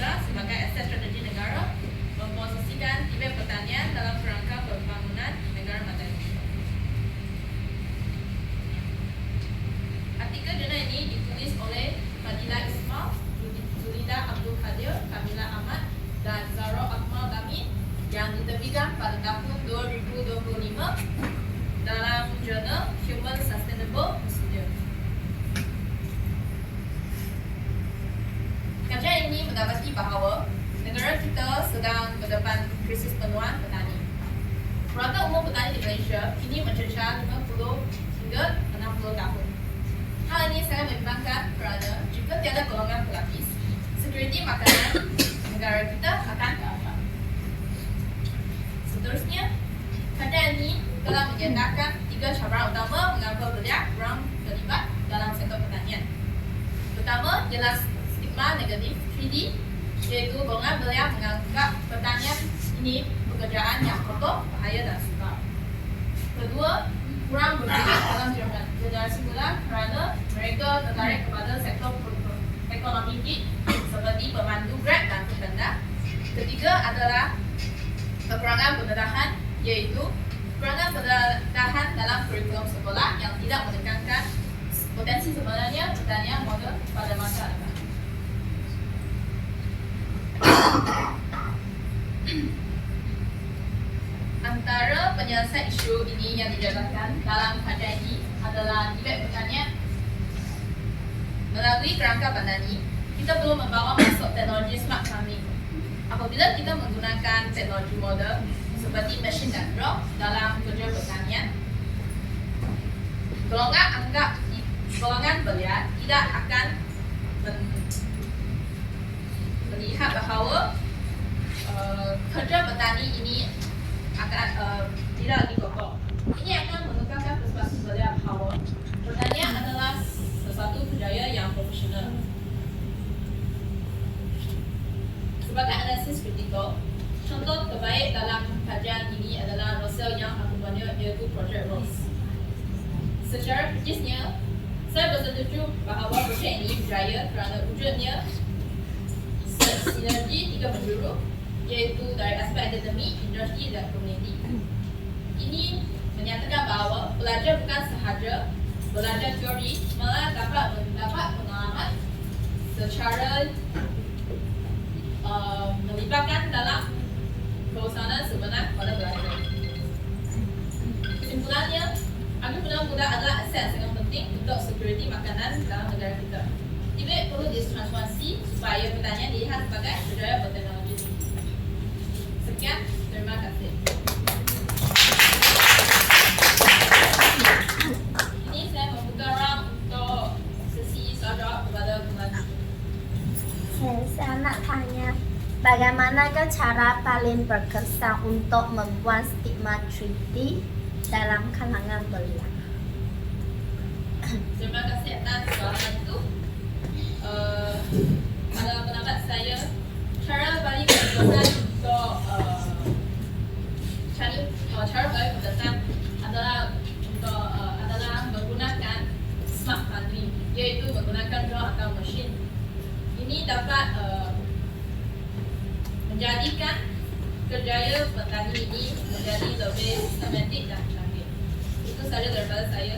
juga sebagai aset strategi negara memposisikan tibet pertanian dalam kerangka pembangunan negara madani. Artikel jurnal ini ditulis oleh Fadila Ismail, Zulida Abdul Qadir, Kamila Ahmad dan Zahra Akmal Bami yang diterbitkan pada tahun 2025 dalam jurnal Human Sustainable Procedure. Kajian ini mendapati bahawa negara kita sedang berdepan krisis penuaan petani. Rata umur petani di Malaysia kini mencerca 50 hingga 60 tahun. Hal ini sangat membimbangkan kerana jika tiada golongan pelapis, sekuriti makanan negara kita akan terabak. Seterusnya, kajian ini telah menyatakan 3 cabaran utama mengapa banyak orang terlibat dalam sektor pertanian. Pertama, jelas stigma negatif 3D, iaitu golongan belia menganggap pertanian ini pekerjaan yang kotor, bahaya dan sukar. Kedua, kurang berpikir dalam generasi muda kerana mereka tertarik kepada sektor ekonomi gig seperti pemandu Grab dan Foodpanda. Ketiga adalah kekurangan pendedahan, iaitu kekurangan pendedahan dalam kurikulum sekolah yang tidak menekankan potensi sebenarnya pertanian moden pada masa depan. Antara penyelesaian isu ini yang dijabarkan dalam kajian ini adalah tibet pertanian melalui kerangka pandani. Kita perlu membawa masuk teknologi smart farming. Apabila kita menggunakan teknologi moden seperti mesin dan drone dalam kerja pertanian, golongan belia tidak akan melihat bahawa kerja petani ini akan tidak lagi kokoh. Ini akan menekankan perspektif belia bahawa pertanian adalah sesuatu kerjaya yang profesional. Sebagai analisis kritikal, contoh terbaik dalam kajian ini adalah Russell yang akupannya, iaitu Project Rose. Secara kritisnya, saya bersetuju bahawa projek ini berjaya kerana wujudnya sinergi 3 penjuru, iaitu dari aspek akademik, industri dan komuniti. Ini menyatakan bahawa pelajar bukan sahaja belajar teori, malah dapat mendapat pengalaman secara melibatkan dalam keusahaan sebenar pada pelajar. Kesimpulannya, agrikultura muda adalah aset sangat penting untuk sekuriti makanan dalam negara kita. Tibet perlu ditransformasi supaya pertanian dilihat sebagai kerjaya berteknologi. Sekian, terima kasih. Ini saya membuka ruang untuk sesi soal-jawab kepada pengaji. Saya nak tanya, bagaimanakah cara paling berkesan untuk membuat stigma 3D dalam kalangan belia? Terima kasih atas soalan itu. Pada pendapat saya, cara paling berkesan untuk cara paling berkesan adalah menggunakan smart farming, iaitu menggunakan drone atau mesin. Ini dapat menjadikan kerjaya petani ini menjadi lebih sistematik dan canggih. Itu saja daripada saya.